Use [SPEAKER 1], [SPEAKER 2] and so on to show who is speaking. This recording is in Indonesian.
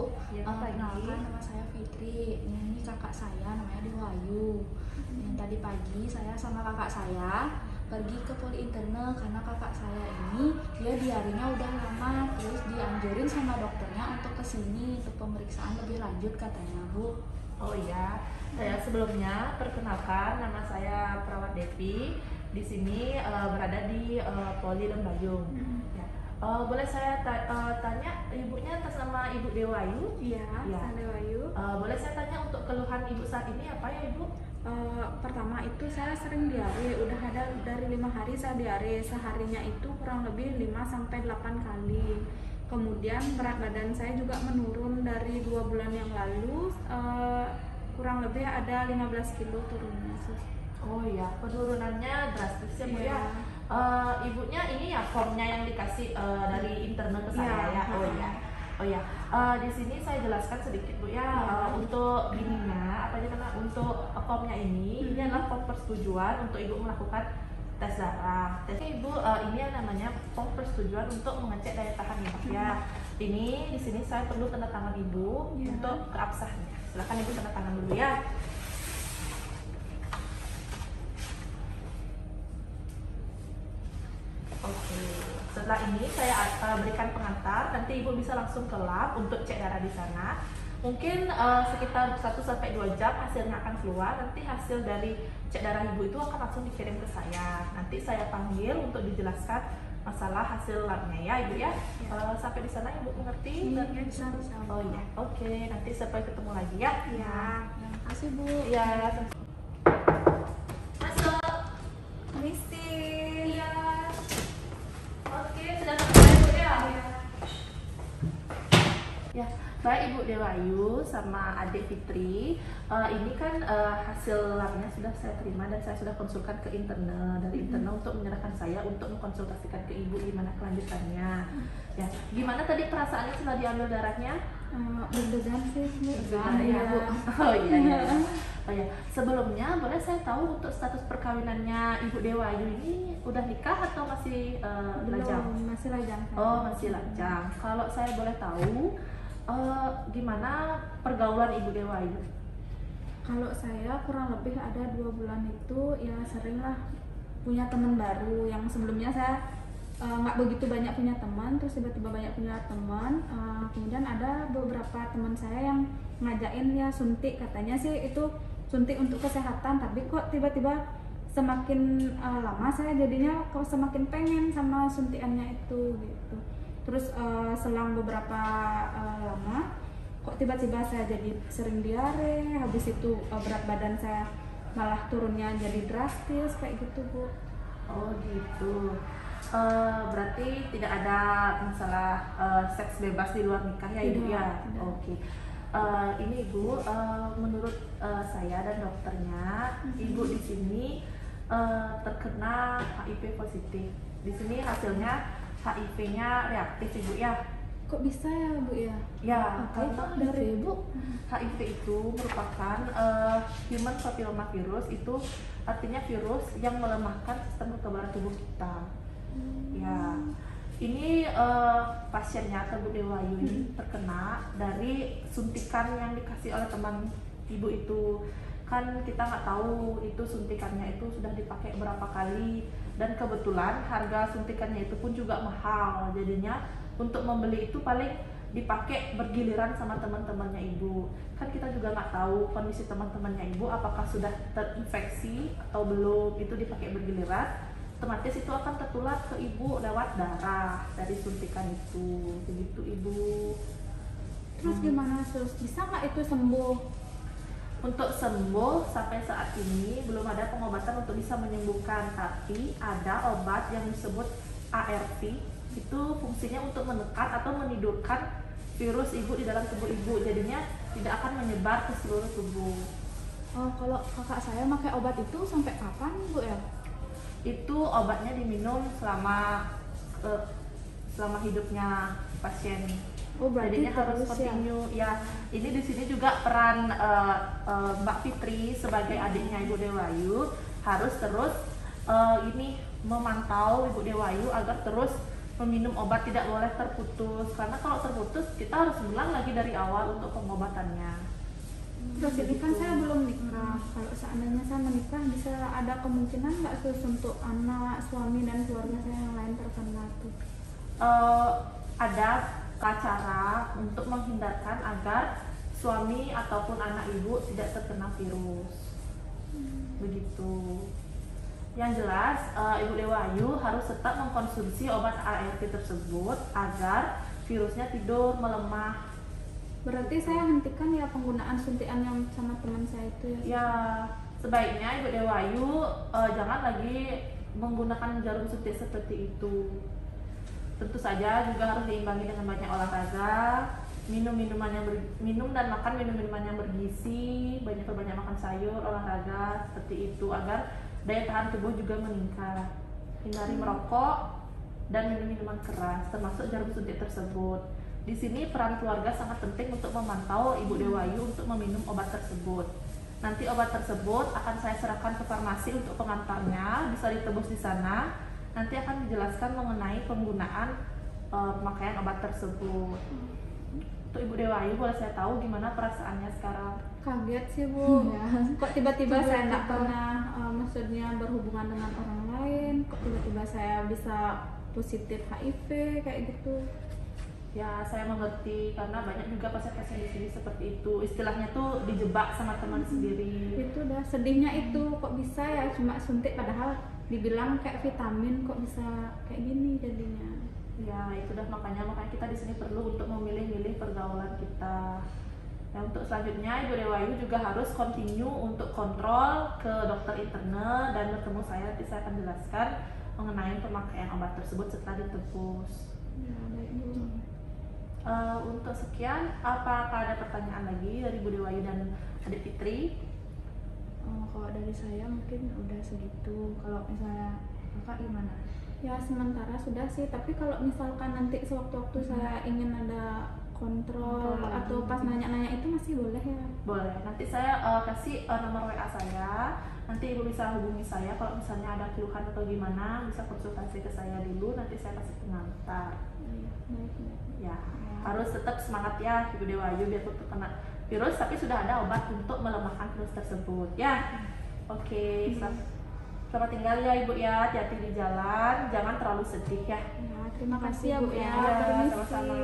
[SPEAKER 1] Bu.
[SPEAKER 2] Ya,
[SPEAKER 1] Perkenalkan, nama saya Fitri. Ini kakak saya namanya Dewayu. Yang tadi pagi saya sama kakak saya pergi ke poli interne karena kakak saya ini dia diarinya udah lama, terus dianjurin sama dokternya untuk kesini untuk pemeriksaan lebih lanjut katanya, Bu.
[SPEAKER 2] Oh iya, saya sebelumnya perkenalkan, nama saya Perawat Devi. Di sini berada di Poli Lembayung. Ya. Boleh saya tanya, ibunya atas nama Ibu Dewayu?
[SPEAKER 3] Iya,
[SPEAKER 2] Ya.
[SPEAKER 3] saya Dewayu.
[SPEAKER 2] Boleh saya tanya untuk keluhan ibu saat ini apa ya, Ibu?
[SPEAKER 3] Pertama itu saya sering diare, udah ada dari 5 hari saya diare, seharinya itu kurang lebih 5-8 kali. Kemudian berat badan saya juga menurun dari 2 bulan yang lalu, kurang lebih ada 15 kilo turunnya.
[SPEAKER 2] Oh iya, penurunannya drastis ya, Bu ya. Ibunya ini ya formnya yang dikasih dari internal ke saya ya. Oh iya. Oh ya, di sini saya jelaskan sedikit Bu ya. Untuk ininya apa aja karena untuk formnya ini adalah form persetujuan untuk Ibu melakukan tes darah. Tes Ibu ini yang namanya form persetujuan untuk mengecek daya tahan ibu ya. Ini di sini saya perlu tanda tangan Ibu untuk keabsahannya. Silakan Ibu tanda tangan dulu ya. Oke, setelah ini saya berikan pengantar, nanti Ibu bisa langsung ke lab untuk cek darah di sana. Mungkin sekitar 1-2 jam hasilnya akan keluar. Nanti hasil dari cek darah Ibu itu akan langsung dikirim ke saya. Nanti saya panggil untuk dijelaskan masalah hasil labnya ya Ibu ya. Sampai di sana Ibu mengerti?
[SPEAKER 3] Iya, bisa.
[SPEAKER 2] Oh iya, oke. Nanti sampai ketemu lagi ya.
[SPEAKER 3] Ya.
[SPEAKER 1] Terima kasih, Bu.
[SPEAKER 2] Iya. Masuk.
[SPEAKER 3] Misi.
[SPEAKER 2] Iya. Oke, sudah selesai Bu ya? Ya, baik Ibu Dewayu sama adik Fitri. Ini kan hasil labnya sudah saya terima dan saya sudah konsulkan ke internal dari internal untuk menyerahkan saya untuk mengkonsultasikan ke Ibu gimana kelanjutannya. Ya, gimana tadi perasaannya setelah diambil darahnya?
[SPEAKER 3] Deg-degan sih,
[SPEAKER 2] Ya, Bu. Oh iya, iya. Oh ya, sebelumnya boleh saya tahu untuk status perkawinannya Ibu Dewayu ini udah nikah atau masih lajang?
[SPEAKER 3] Belum, masih lajang.
[SPEAKER 2] Oh, masih lajang. Kalau saya boleh tahu, gimana pergaulan Ibu Dewayu?
[SPEAKER 3] Kalau saya kurang lebih ada 2 bulan itu ya seringlah punya teman baru yang sebelumnya saya nggak begitu banyak punya teman, terus tiba-tiba banyak punya teman. Kemudian ada beberapa teman saya yang ngajakin ya suntik, katanya sih itu suntik untuk kesehatan, tapi kok tiba-tiba semakin lama saya jadinya kok semakin pengen sama suntikannya itu gitu. Terus selang beberapa lama kok tiba-tiba saya jadi sering diare, habis itu berat badan saya malah turunnya jadi drastis kayak gitu Bu.
[SPEAKER 2] Oh gitu. Berarti tidak ada masalah seks bebas di luar nikah ya Ibu ya?
[SPEAKER 3] Tidak.
[SPEAKER 2] Oke. Ini Ibu, menurut saya dan dokternya, Ibu di sini terkena HIV positif. Di sini hasilnya HIV-nya reaktif Ibu ya.
[SPEAKER 3] Kok bisa ya Bu ya?
[SPEAKER 2] Ya,
[SPEAKER 1] Apa itu
[SPEAKER 2] karena
[SPEAKER 1] dari Bu?
[SPEAKER 2] HIV itu merupakan human papilloma virus, itu artinya virus yang melemahkan sistem kekebalan tubuh kita. Ya, ini pasiennya atau Bu Dewayu ini terkena dari suntikan yang dikasih oleh teman Ibu itu. Kan kita nggak tahu itu suntikannya itu sudah dipakai berapa kali, dan kebetulan harga suntikannya itu pun juga mahal. Jadinya untuk membeli itu paling dipakai bergiliran sama teman-temannya Ibu. Kan kita juga nggak tahu kondisi teman-temannya Ibu apakah sudah terinfeksi atau belum, itu dipakai bergiliran, otomatis itu akan tertular ke Ibu lewat darah dari suntikan itu. Begitu Ibu.
[SPEAKER 3] Terus gimana, terus bisa nggak itu sembuh?
[SPEAKER 2] Untuk sembuh sampai saat ini belum ada pengobatan untuk bisa menyembuhkan, tapi ada obat yang disebut ARV. Itu fungsinya untuk menekan atau menidurkan virus Ibu di dalam tubuh Ibu, jadinya tidak akan menyebar ke seluruh tubuh.
[SPEAKER 1] Oh, kalau kakak saya pakai obat itu sampai kapan Bu ya?
[SPEAKER 2] Itu obatnya diminum selama hidupnya pasien.
[SPEAKER 1] Oh, berarti
[SPEAKER 2] Jadinya harus
[SPEAKER 1] terus
[SPEAKER 2] continue ya. Ini di sini juga peran Mbak Fitri sebagai adiknya Ibu Dewayu harus terus ini memantau Ibu Dewayu agar terus meminum obat tidak boleh terputus, karena kalau terputus kita harus ulang lagi dari awal untuk pengobatannya.
[SPEAKER 3] Terus ini kan saya belum nikah. Kalau seandainya saya menikah, bisa ada kemungkinan nggak sus untuk anak, suami dan keluarga saya yang lain terkena tuh?
[SPEAKER 2] Ada cara untuk menghindarkan agar suami ataupun anak ibu tidak terkena virus. Begitu. Yang jelas, Ibu Dewa Ayu harus tetap mengkonsumsi obat ART tersebut agar virusnya tidur melemah.
[SPEAKER 3] Berarti saya hentikan ya penggunaan suntikan yang sama teman saya itu ya?
[SPEAKER 2] Ya, sebaiknya Ibu Dewa Ayu jangan lagi menggunakan jarum suntik seperti itu. Tentu saja juga harus diimbangi dengan banyak olahraga, minum dan makan minuman yang bergizi, banyak makan sayur, olahraga seperti itu agar daya tahan tubuh juga meningkat. Hindari merokok dan minum minuman keras, termasuk jarum suntik tersebut. Di sini peran keluarga sangat penting untuk memantau Ibu Dewa Ayu untuk meminum obat tersebut. Nanti obat tersebut akan saya serahkan ke farmasi untuk pengantarnya, bisa ditebus di sana. Nanti akan dijelaskan mengenai penggunaan pemakaian obat tersebut. Untuk Ibu Dewa Ayu, boleh saya tahu gimana perasaannya sekarang?
[SPEAKER 3] Kaget sih Bu.
[SPEAKER 1] Ya.
[SPEAKER 3] Kok tiba-tiba saya nggak
[SPEAKER 1] Tiba-tiba.
[SPEAKER 3] pernah maksudnya berhubungan dengan orang lain. Kok tiba-tiba saya bisa positif HIV kayak gitu.
[SPEAKER 2] Ya, saya mengerti karena banyak juga pasien-pasien di sini seperti itu. Istilahnya tuh dijebak sama teman sendiri.
[SPEAKER 3] Itu udah sedihnya itu, kok bisa ya cuma suntik padahal dibilang kayak vitamin, kok bisa kayak gini jadinya.
[SPEAKER 2] Ya, itu dah makanya kita di sini perlu untuk memilih-milih pergaulan kita. Nah, untuk selanjutnya Ibu Dewa Ayu juga harus continue untuk kontrol ke dokter interne dan bertemu saya. Nanti saya akan jelaskan mengenai pemakaian obat tersebut setelah ditebus.
[SPEAKER 3] Ya, baik Bu.
[SPEAKER 2] Untuk sekian, apakah ada pertanyaan lagi dari Bu Dewa Ayu dan Adik Fitri?
[SPEAKER 1] Kalau dari saya mungkin udah segitu. Kalau misalnya kakak gimana?
[SPEAKER 3] Ya sementara sudah sih, tapi kalau misalkan nanti sewaktu-waktu saya ingin ada kontrol
[SPEAKER 1] Kontrol
[SPEAKER 3] atau
[SPEAKER 1] lagi.
[SPEAKER 3] pas nanya-nanya itu masih boleh ya?
[SPEAKER 2] Boleh, nanti saya kasih nomor WA saya. Nanti Ibu bisa hubungi saya kalau misalnya ada keluhan atau gimana, bisa konsultasi ke saya dulu, nanti saya kasih pengantar.
[SPEAKER 3] Iya, baik.
[SPEAKER 2] Ya, harus tetap semangat ya Ibu Dewa Ayu biar tetap kena virus, tapi sudah ada obat untuk melemahkan virus tersebut ya. Oke, selamat tinggal ya Ibu ya, hati-hati di jalan, jangan terlalu sedih ya.
[SPEAKER 3] Ya, terima kasih ya Bu ya.
[SPEAKER 2] Iya,
[SPEAKER 3] Permisi.
[SPEAKER 2] sama-sama.